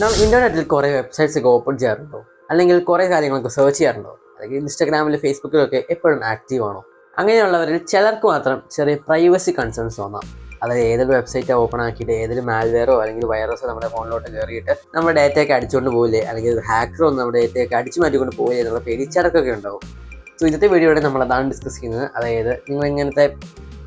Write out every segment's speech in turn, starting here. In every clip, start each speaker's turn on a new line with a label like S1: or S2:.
S1: നമ്മൾ ഇന്റർനെറ്റിൽ കുറേ വെബ്സൈറ്റ്സ് ഒക്കെ ഓപ്പൺ ചെയ്യാറുണ്ടോ, അല്ലെങ്കിൽ കുറേ കാര്യങ്ങളൊക്കെ സെർച്ച് ചെയ്യാറുണ്ടോ, അല്ലെങ്കിൽ ഇൻസ്റ്റാഗ്രാമിലും ഫേസ്ബുക്കിലൊക്കെ എപ്പോഴും ആക്റ്റീവ് ആണോ? അങ്ങനെയുള്ളവരിൽ ചിലർക്ക് മാത്രം ചെറിയ പ്രൈവസി കൺസേൺസ് തോന്നാം. അതായത് ഏതൊരു വെബ്സൈറ്റ് ഓപ്പൺ ആക്കിയിട്ട് ഏതൊരു മാൽവെയറോ അല്ലെങ്കിൽ വൈറസോ നമ്മുടെ ഫോണിലോട്ട് കയറിയിട്ട് നമ്മുടെ ഡേറ്റയൊക്കെ അടിച്ചുകൊണ്ട് പോകില്ലേ, അല്ലെങ്കിൽ ഒരു ഹാക്കറോ ഒന്ന് നമ്മുടെ ഡേറ്റയൊക്കെ അടിച്ചു മാറ്റിക്കൊണ്ട് പോകില്ലേ എന്നുള്ള പേടിച്ചടക്കൊക്കെ ഉണ്ടാവും. സോ ഇന്നത്തെ വീഡിയോയുടെ നമ്മൾ അതാണ് ഡിസ്കസ് ചെയ്യുന്നത്. അതായത് നിങ്ങൾ ഇങ്ങനത്തെ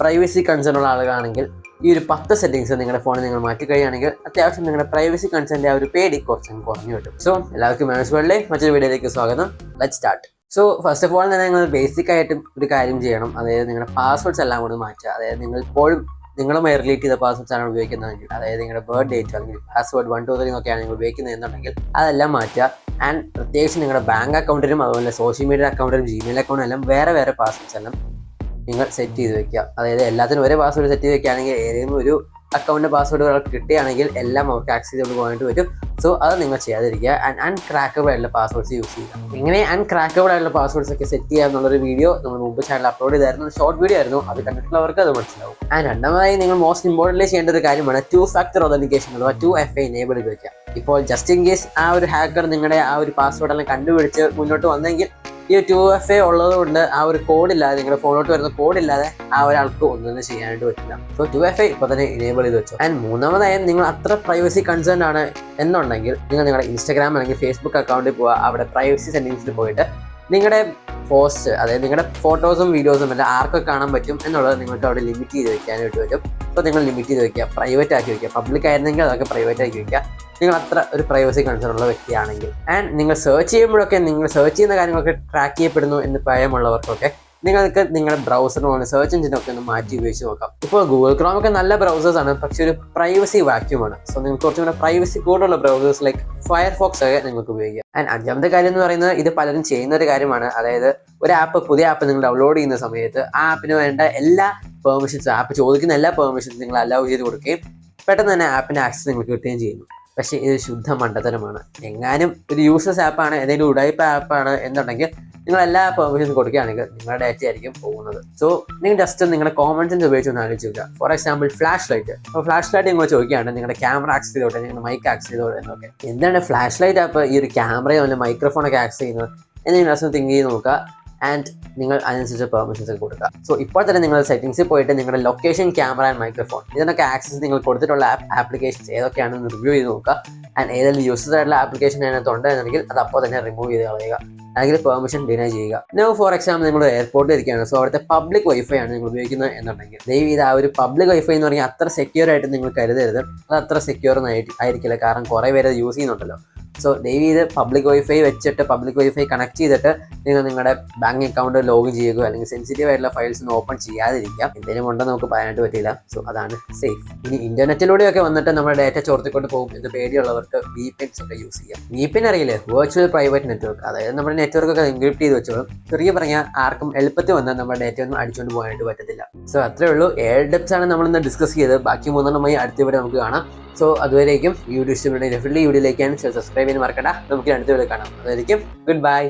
S1: പ്രൈവസി കൺസേൺ ഉള്ള ആളുകളാണെങ്കിൽ ഈ ഒരു 10 സെറ്റിംഗ്സ് നിങ്ങളുടെ ഫോണിൽ നിങ്ങൾ മാറ്റി കഴിയുകയാണെങ്കിൽ അത്യാവശ്യം നിങ്ങളുടെ പ്രൈവസി കൺസേണിൻ്റെ ആ ഒരു പേടി കുറച്ചും കുറഞ്ഞു കിട്ടും. സോ എല്ലാവർക്കും മേനേഴ്സ് വേൾഡിലെ മറ്റൊരു വീഡിയോയിലേക്ക് സ്വാഗതം. Let's start. So first of all തന്നെ നിങ്ങൾ ബേസിക് ആയിട്ടും ഒരു കാര്യം ചെയ്യണം. അതായത് നിങ്ങളുടെ പാസ്വേഡ്സ് എല്ലാം കൂടി മാറ്റുക. അതായത് നിങ്ങൾ ഇപ്പോഴും നിങ്ങളുമായി റിലേറ്റ് ചെയ്ത പാസ്വേഡ്സ് ആണ് ഉപയോഗിക്കുന്നതെങ്കിൽ, അതായത് നിങ്ങളുടെ ബർത്ത് ഡേറ്റ് അല്ലെങ്കിൽ പാസ്വേഡ് 1 2 3 എന്നൊക്കെയാണ് നിങ്ങൾ ഉപയോഗിക്കുന്നത് എന്നുണ്ടെങ്കിൽ അതെല്ലാം മാറ്റുക. ആൻഡ് പ്രത്യേകിച്ച് നിങ്ങളുടെ ബാങ്ക് അക്കൗണ്ടിനും അതുപോലെ സോഷ്യൽ മീഡിയ അക്കൗണ്ടിനും ജിമെയിൽ അക്കൗണ്ടും എല്ലാം വേറെ വേറെ പാസ്വേഡ്സ് എല്ലാം നിങ്ങൾ സെറ്റ് ചെയ്ത് വെക്കുക. അതായത് എല്ലാത്തിനും ഒരേ പാസ്വേഡ് സെറ്റ് ചെയ്ത് വെക്കുകയാണെങ്കിൽ ഏതെങ്കിലും ഒരു അക്കൗണ്ടിൻ്റെ പാസ്വേഡ് ഒരാൾക്ക് കിട്ടുകയാണെങ്കിൽ എല്ലാം അവർക്ക് ആക്സസ് ചെയ്തുകൊണ്ട് പോകാനായിട്ട് വരും. സോ അത് നിങ്ങൾ ചെയ്യാതിരിക്കുക. ആൻഡ് അൺക്രാക്കബിൾ ആയിട്ടുള്ള പാസ്വേഡ്സ് യൂസ് ചെയ്യുക. ഇങ്ങനെ അൺക്രാക്കബിൾ ആയിട്ടുള്ള പാസ്വേഡ്സ് ഒക്കെ സെറ്റ് ചെയ്യുക എന്നുള്ളൊരു വീഡിയോ നമ്മൾ മുമ്പ് ചാനൽ അപ്ലോഡ് ചെയ്തായിരുന്നു. ഷോർട്ട് വീഡിയോ ആയിരുന്നു, അത് കണ്ടിട്ടുള്ളവർക്ക് അത് മനസ്സിലാവും. ആൻഡ് രണ്ടാമതായി നിങ്ങൾ മോസ്റ്റ് ഇമ്പോർട്ടൻ്റ് ചെയ്യേണ്ട ഒരു കാര്യമാണ് 2-factor authentication അഥവാ 2FA എനേബിൾ ചെയ്ത് വെക്കുക. ഇപ്പോൾ ജസ്റ്റ് ഇൻ കേസ് ആ ഒരു ഹാക്കർ നിങ്ങളുടെ ആ ഒരു പാസ്വേഡ് എല്ലാം കണ്ടുപിടിച്ച് മുന്നോട്ട് വന്നെങ്കിൽ ഈ 2FA ഉള്ളത് കൊണ്ട് ആ ഒരു കോഡില്ലാതെ, നിങ്ങളുടെ ഫോണിലോട്ട് വരുന്ന കോഡില്ലാതെ ആ ഒരാൾക്ക് ഒന്നും ചെയ്യാനായിട്ട് പറ്റില്ല. സോ 2FA ഇപ്പോൾ തന്നെ ഇനേബിൾ ചെയ്ത് വെച്ചു. ആൻഡ് മൂന്നാമതായും നിങ്ങൾ അത്ര പ്രൈവസി കൺസേൺ ആണ് എന്നുണ്ടെങ്കിൽ നിങ്ങൾ നിങ്ങളുടെ ഇൻസ്റ്റാഗ്രാം അല്ലെങ്കിൽ ഫേസ്ബുക്ക് അക്കൗണ്ടിൽ പോവുക. അവിടെ പ്രൈവസി സെറ്റിംഗ്സിൽ പോയിട്ട് നിങ്ങളുടെ പോസ്റ്റ്, അതായത് നിങ്ങളുടെ ഫോട്ടോസും വീഡിയോസും എല്ലാം ആർക്കൊക്കെ കാണാൻ പറ്റും എന്നുള്ളത് നിങ്ങൾക്ക് അവിടെ ലിമിറ്റ് ചെയ്ത് വെക്കാനായിട്ട് പറ്റും. അപ്പോൾ നിങ്ങൾ ലിമിറ്റ് ചെയ്ത് വെക്കുക, പ്രൈവറ്റ് ആക്കി വെക്കുക. പബ്ലിക് ആയിരുന്നെങ്കിൽ അതൊക്കെ പ്രൈവറ്റ് ആക്കി വെക്കുക, നിങ്ങൾ അത്ര ഒരു പ്രൈവസി കൺസേൺ ഉള്ള വ്യക്തിയാണെങ്കിൽ. ആൻഡ് നിങ്ങൾ സെർച്ച് ചെയ്യുമ്പോഴൊക്കെ നിങ്ങൾ സെർച്ച് ചെയ്യുന്ന കാര്യങ്ങളൊക്കെ ട്രാക്ക് ചെയ്യപ്പെടുന്നു എന്ന് ഭയമുള്ളവർക്കൊക്കെ നിങ്ങൾക്ക് നിങ്ങളുടെ ബ്രൗസറിനോ സെർച്ച് എഞ്ചിനൊക്കെ ഒന്ന് മാറ്റി ഉപയോഗിച്ച് നോക്കാം. ഇപ്പോൾ ഗൂഗിൾ ക്രോം ഒക്കെ നല്ല ബ്രൗസേഴ്സ് ആണ്, പക്ഷേ ഒരു പ്രൈവസി വാക്യൂമാണ്. സോ നിങ്ങൾക്ക് കുറച്ചും കൂടെ പ്രൈവസി കൂടുതലുള്ള ബ്രൗസേഴ്സ് ലൈക്ക് ഫയർഫോക്സ് ഒക്കെ നിങ്ങൾക്ക് ഉപയോഗിക്കാം. ആൻഡ് അഞ്ചാമത്തെ കാര്യം എന്ന് പറയുന്നത്, ഇത് പലരും ചെയ്യുന്ന ഒരു കാര്യമാണ്. അതായത് ഒരു പുതിയ ആപ്പ് നിങ്ങൾ ഡൗൺലോഡ് ചെയ്യുന്ന സമയത്ത് ആ ആപ്പിന് വേണ്ട എല്ലാ പെർമിഷൻസും, ആപ്പ് ചോദിക്കുന്ന എല്ലാ പെർമിഷൻസും നിങ്ങൾ അലൗ ചെയ്ത് കൊടുക്കുകയും പെട്ടെന്ന് തന്നെ ആപ്പിൻ്റെ ആക്സസ് നിങ്ങൾക്ക് കിട്ടുകയും ചെയ്യുന്നു. പക്ഷേ ഇത് ശുദ്ധ മണ്ടത്തരമാണ്. എങ്ങാനും ഒരു യൂസേഴ്സ് ആപ്പാണ്, ഏതെങ്കിലും ഉടായ്പ ആപ്പാണ് എന്നുണ്ടെങ്കിൽ നിങ്ങൾ എല്ലാ പെർമിഷൻസും കൊടുക്കുകയാണെങ്കിൽ നിങ്ങളുടെ ഡാറ്റ ആയിരിക്കും പോകുന്നത്. സോ നിങ്ങൾ ജസ്റ്റ് നിങ്ങളുടെ കോമൺ സെൻസ് ഉപയോഗിച്ച് ഒന്ന് ആലോചിച്ച് നോക്കുക. For example flash light. അപ്പോൾ ഫ്ലാഷ് ലൈറ്റ് നിങ്ങൾ ചോദിക്കുകയാണ് നിങ്ങളുടെ ക്യാമറ ആക്സസ് ചെയ്തോട്ടെ, നിങ്ങളുടെ മൈക്ക് ആക്സസ് ചെയ്തോട്ടെ എന്നൊക്കെ. എന്താണ് ഫ്ലാഷ് ലൈറ്റ് ആപ്പ് ഈ ഒരു ക്യാമറയോ അല്ലെങ്കിൽ മൈക്രോഫോണൊക്കെ ആക്സസ് ചെയ്യുന്നത് എന്ന് നിങ്ങൾ ജസ്റ്റ് തിങ്ക് ചെയ്ത് നോക്കുക. ആൻഡ് നിങ്ങൾ അതിനനുസരിച്ച് പെർമിഷൻസ് ഒക്കെ കൊടുക്കുക. സോ ഇപ്പോൾ തന്നെ നിങ്ങൾ സെറ്റിംഗ്സിൽ പോയിട്ട് നിങ്ങളുടെ ലൊക്കേഷൻ, ക്യാമറ ആൻഡ് മൈക്രോഫോൺ ഇതിനൊക്കെ ആക്സസ് നിങ്ങൾ കൊടുത്തിട്ടുള്ള ആപ്ലിക്കേഷൻസ് ഏതൊക്കെയാണെന്ന് റിവ്യൂ ചെയ്ത് നോക്കുക. ആൻഡ് ഏതെങ്കിലും യൂസേഴ്സ് ആയിട്ടുള്ള ആപ്ലിക്കേഷൻ അതിനകത്തുണ്ട് എന്നുണ്ടെങ്കിൽ അത് അപ്പോൾ തന്നെ റിമൂവ് ചെയ്ത് കളയുക, അല്ലെങ്കിൽ പെർമിഷൻ ഡിനൈ ചെയ്യുക. നോ ഫോർ എക്സാമ്പിൾ നിങ്ങൾ എയർപോർട്ടിൽ ഇരിക്കുകയാണ്. സോ അവിടുത്തെ പബ്ലിക് വൈഫൈ ആണ് നിങ്ങൾ ഉപയോഗിക്കുന്നത് എന്നുണ്ടെങ്കിൽ ദയവ് ഇത് ആ ഒരു പബ്ലിക് വൈഫൈ എന്ന് പറഞ്ഞാൽ അത്ര സെക്യൂർ ആയിട്ട് നിങ്ങൾ കരുതരുത്. അത് അത്ര സെക്യൂർ ഒന്നും ആയിരിക്കില്ല, കാരണം കുറേ പേര് യൂസ് ചെയ്യുന്നുണ്ടല്ലോ. സോ ദയവ് ഇത് പബ്ലിക് വൈഫൈ വെച്ചിട്ട് പബ്ലിക് വൈഫൈ കണക്ട് ചെയ്തിട്ട് നിങ്ങൾ നിങ്ങളുടെ ബാങ്ക് അക്കൗണ്ട് ലോഗിൻ ചെയ്യുക, അല്ലെങ്കിൽ സെൻസിറ്റീവ് ആയിട്ടുള്ള ഫയൽസ് ഒന്നും ഓപ്പൺ ചെയ്യാതിരിക്കുക. എന്തെങ്കിലും ഉണ്ടെന്ന് നമുക്ക് പറയാനായിട്ട് പറ്റില്ല. സോ അതാണ് സേഫ്. ഇനി ഇന്റർനെറ്റിലൂടെയൊക്കെ വന്നിട്ട് നമ്മുടെ ഡാറ്റ ചോർത്തിക്കൊണ്ട് പോകും എന്ന് പേടിയുള്ളവർക്ക് VPNs ഒക്കെ യൂസ് ചെയ്യാം. VPN അറിയില്ലേ, വെർച്വൽ പ്രൈവറ്റ് നെറ്റ്വർക്ക്. അതായത് നമ്മുടെ നെറ്റ്വർക്ക് ഒക്കെ എൻക്രിപ്റ്റ് ചെയ്ത് വെച്ചോളും. ചെറിയ പറഞ്ഞാൽ ആർക്കും എളുപ്പത്തിൽ വന്നാൽ നമ്മുടെ ഡാറ്റ ഒന്നും അടിച്ചുകൊണ്ട് പോകാനായിട്ട് പറ്റത്തില്ല. സോ അത്രേ ഉള്ളൂ. 7 ടിപ്സ് ആണ് നമ്മളിന്ന് ഡിസ്കസ് ചെയ്തത്. ബാക്കി 3 അടുത്ത ഇവിടെ നമുക്ക് കാണാം. സോ അതുവരേക്കും വീഡിയോ ഇഷ്ടപ്പെട്ട ഡെഫിനറ്റ്ലി വീഡിയോയിലേക്കാണ് സബ്സ്ക്രൈബ് ചെയ്യാൻ മറക്കണ്ട. നമുക്ക് അടുത്ത വീഡിയോ കാണാം. അതായിരിക്കും ഗുഡ് ബൈ.